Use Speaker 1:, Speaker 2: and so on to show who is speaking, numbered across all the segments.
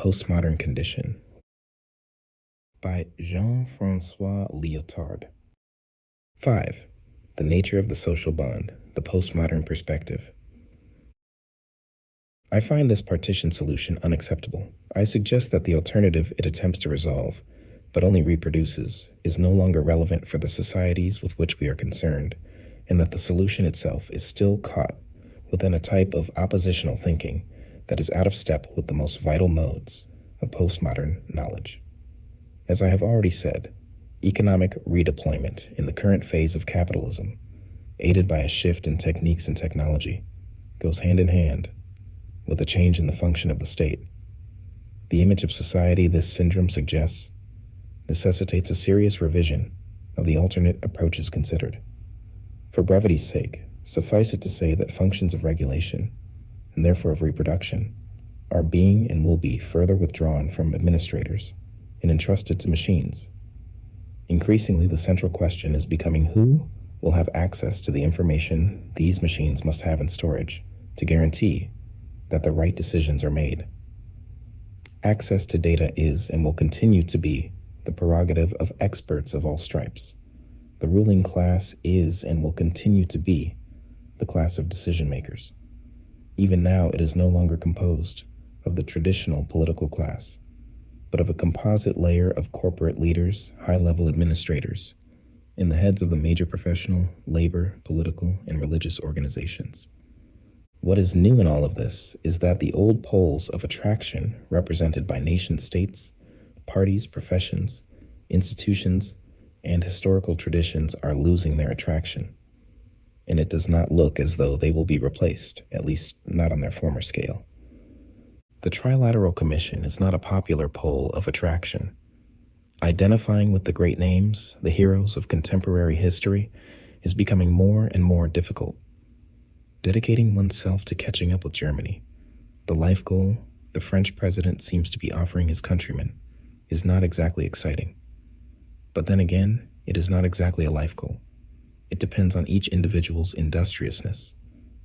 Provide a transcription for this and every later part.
Speaker 1: Postmodern Condition by Jean-Francois Lyotard. 5. The nature of the social bond, the postmodern perspective. I find this partition solution unacceptable. I suggest that the alternative it attempts to resolve, but only reproduces, is no longer relevant for the societies with which we are concerned, and that the solution itself is still caught within a type of oppositional thinking that is out of step with the most vital modes of postmodern knowledge. As I have already said, economic redeployment in the current phase of capitalism, aided by a shift in techniques and technology, goes hand in hand with a change in the function of the state. The image of society this syndrome suggests necessitates a serious revision of the alternate approaches considered. For brevity's sake, suffice it to say that functions of regulation, and therefore of reproduction, are being and will be further withdrawn from administrators and entrusted to machines. Increasingly, the central question is becoming who will have access to the information these machines must have in storage to guarantee that the right decisions are made. Access to data is and will continue to be the prerogative of experts of all stripes. The ruling class is and will continue to be the class of decision makers. Even now, it is no longer composed of the traditional political class, but of a composite layer of corporate leaders, high-level administrators, and the heads of the major professional, labor, political, and religious organizations. What is new in all of this is that the old poles of attraction represented by nation-states, parties, professions, institutions, and historical traditions are losing their attraction, and it does not look as though they will be replaced, at least not on their former scale. The Trilateral Commission is not a popular pole of attraction. Identifying with the great names, the heroes of contemporary history, is becoming more and more difficult. Dedicating oneself to catching up with Germany, the life goal the French president seems to be offering his countrymen, is not exactly exciting. But then again, it is not exactly a life goal. It depends on each individual's industriousness.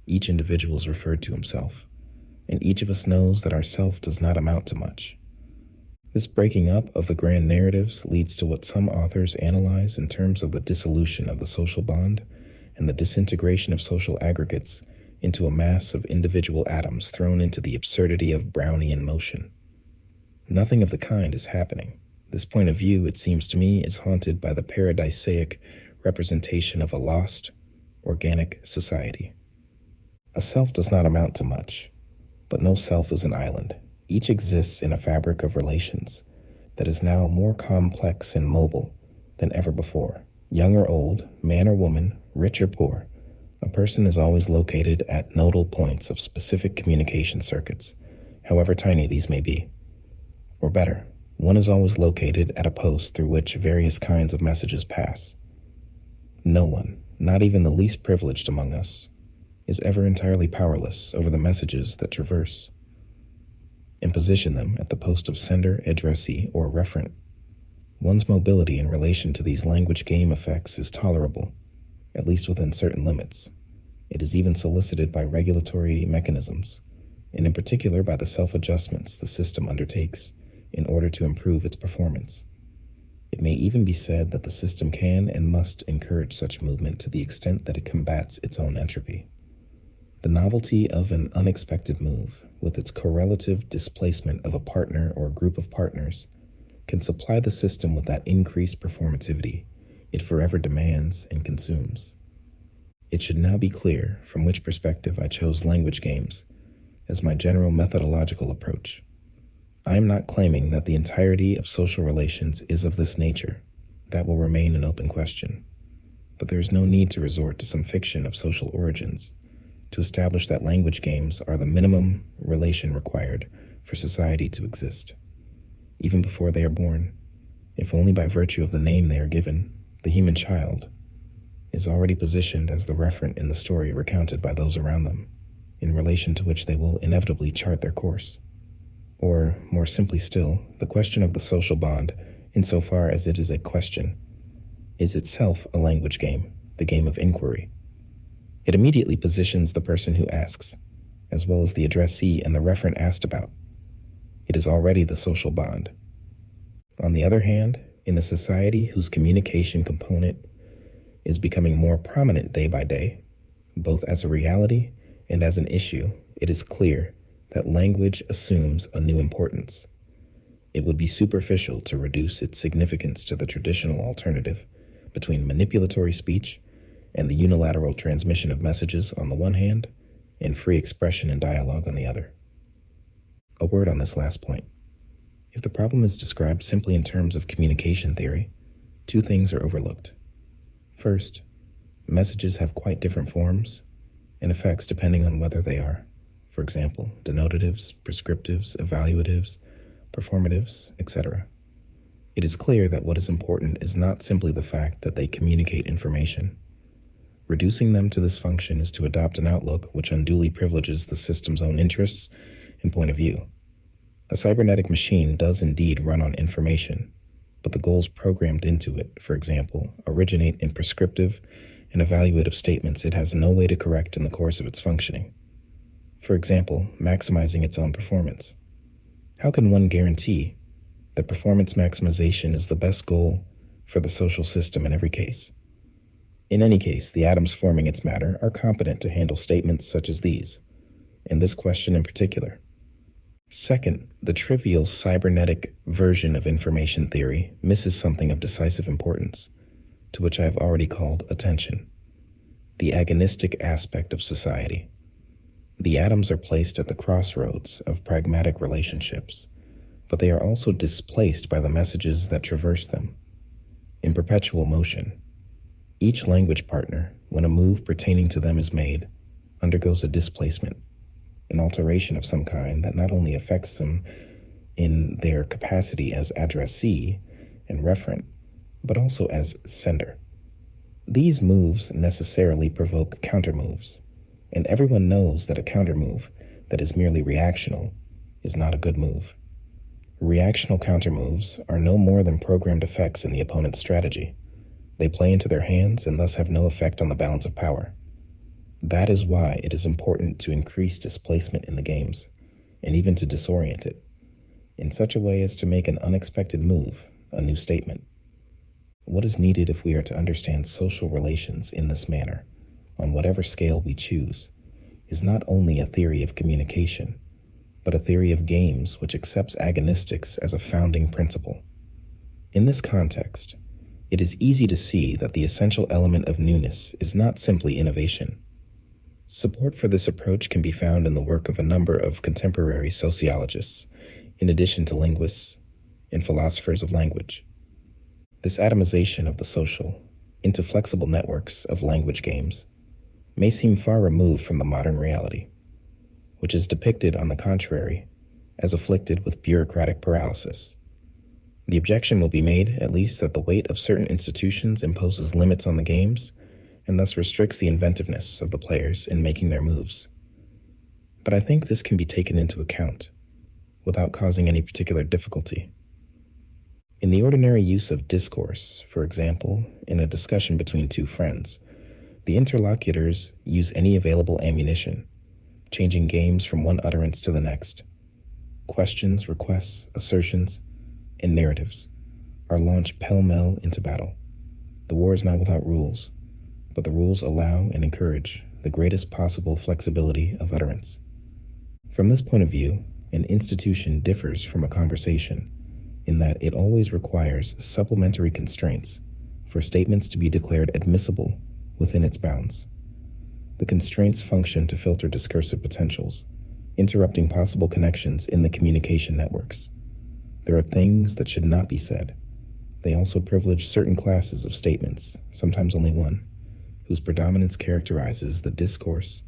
Speaker 1: Each individual is referred to himself, and each of us knows that our self does not amount to much. This breaking up of the grand narratives leads to what some authors analyze in terms of the dissolution of the social bond and the disintegration of social aggregates into a mass of individual atoms thrown into the absurdity of Brownian motion. Nothing of the kind is happening. This point of view, it seems to me, is haunted by the paradisaic representation of a lost, organic society. A self does not amount to much, but no self is an island. Each exists in a fabric of relations that is now more complex and mobile than ever before. Young or old, man or woman, rich or poor, a person is always located at nodal points of specific communication circuits, however tiny these may be. Or better, one is always located at a post through which various kinds of messages pass. No one, not even the least privileged among us, is ever entirely powerless over the messages that traverse and position them at the post of sender, addressee, or referent. One's mobility in relation to these language game effects is tolerable, at least within certain limits. It is even solicited by regulatory mechanisms, and in particular by the self-adjustments the system undertakes in order to improve its performance. It may even be said that the system can and must encourage such movement to the extent that it combats its own entropy. The novelty of an unexpected move, with its correlative displacement of a partner or a group of partners, can supply the system with that increased performativity it forever demands and consumes. It should now be clear from which perspective I chose language games as my general methodological approach. I am not claiming that the entirety of social relations is of this nature. That will remain an open question. But there is no need to resort to some fiction of social origins to establish that language games are the minimum relation required for society to exist. Even before they are born, if only by virtue of the name they are given, the human child is already positioned as the referent in the story recounted by those around them, in relation to which they will inevitably chart their course. Or, more simply still, the question of the social bond, insofar as it is a question, is itself a language game, the game of inquiry. It immediately positions the person who asks, as well as the addressee and the referent asked about. It is already the social bond. On the other hand, in a society whose communication component is becoming more prominent day by day, both as a reality and as an issue, it is clear that language assumes a new importance. It would be superficial to reduce its significance to the traditional alternative between manipulatory speech and the unilateral transmission of messages on the one hand, and free expression and dialogue on the other. A word on this last point. If the problem is described simply in terms of communication theory, two things are overlooked. First, messages have quite different forms and effects depending on whether they are, for example, denotatives, prescriptives, evaluatives, performatives, etc. It is clear that what is important is not simply the fact that they communicate information. Reducing them to this function is to adopt an outlook which unduly privileges the system's own interests and point of view. A cybernetic machine does indeed run on information, but the goals programmed into it, for example, originate in prescriptive and evaluative statements it has no way to correct in the course of its functioning. For example, maximizing its own performance. How can one guarantee that performance maximization is the best goal for the social system in every case? In any case, the atoms forming its matter are competent to handle statements such as these, and this question in particular. Second, the trivial cybernetic version of information theory misses something of decisive importance, to which I have already called attention: the agonistic aspect of society. The atoms are placed at the crossroads of pragmatic relationships, but they are also displaced by the messages that traverse them. In perpetual motion, each language partner, when a move pertaining to them is made, undergoes a displacement, an alteration of some kind that not only affects them in their capacity as addressee and referent, but also as sender. These moves necessarily provoke countermoves, and everyone knows that a countermove that is merely reactional is not a good move. Reactional countermoves are no more than programmed effects in the opponent's strategy. They play into their hands and thus have no effect on the balance of power. That is why it is important to increase displacement in the games, and even to disorient it, in such a way as to make an unexpected move a new statement. What is needed if we are to understand social relations in this manner, on whatever scale we choose, is not only a theory of communication, but a theory of games which accepts agonistics as a founding principle. In this context, it is easy to see that the essential element of newness is not simply innovation. Support for this approach can be found in the work of a number of contemporary sociologists, in addition to linguists and philosophers of language. This atomization of the social into flexible networks of language games may seem far removed from the modern reality, which is depicted, on the contrary, as afflicted with bureaucratic paralysis. The objection will be made, at least, that the weight of certain institutions imposes limits on the games and thus restricts the inventiveness of the players in making their moves. But I think this can be taken into account without causing any particular difficulty. In the ordinary use of discourse, for example, in a discussion between two friends, the interlocutors use any available ammunition, changing games from one utterance to the next. Questions, requests, assertions, and narratives are launched pell-mell into battle. The war is not without rules, but the rules allow and encourage the greatest possible flexibility of utterance. From this point of view, an institution differs from a conversation in that it always requires supplementary constraints for statements to be declared admissible within its bounds. The constraints function to filter discursive potentials, interrupting possible connections in the communication networks. There are things that should not be said. They also privilege certain classes of statements, sometimes only one, whose predominance characterizes the discourse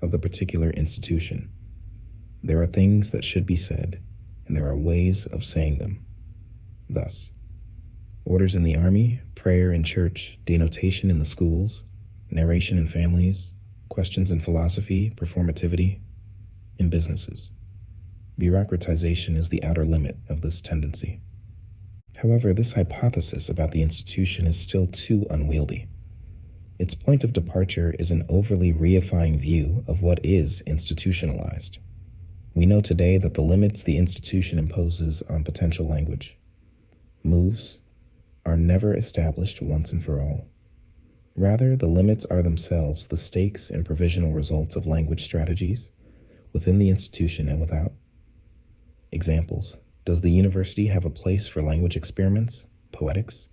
Speaker 1: of the particular institution. There are things that should be said, and there are ways of saying them. Thus, orders in the army, prayer in church, denotation in the schools, narration in families, questions in philosophy, performativity in businesses. Bureaucratization is the outer limit of this tendency. However, this hypothesis about the institution is still too unwieldy. Its point of departure is an overly reifying view of what is institutionalized. We know today that the limits the institution imposes on potential language moves are never established once and for all. Rather, the limits are themselves the stakes and provisional results of language strategies within the institution and without. Examples. Does the university have a place for language experiments, poetics?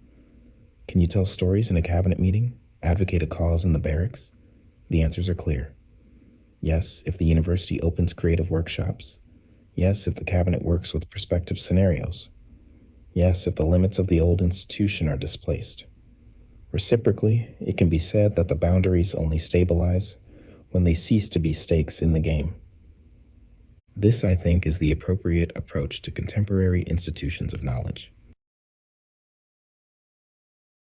Speaker 1: Can you tell stories in a cabinet meeting, advocate a cause in the barracks? The answers are clear. Yes, if the university opens creative workshops. Yes, if the cabinet works with prospective scenarios. Yes, if the limits of the old institution are displaced. Reciprocally, it can be said that the boundaries only stabilize when they cease to be stakes in the game. This, I think, is the appropriate approach to contemporary institutions of knowledge.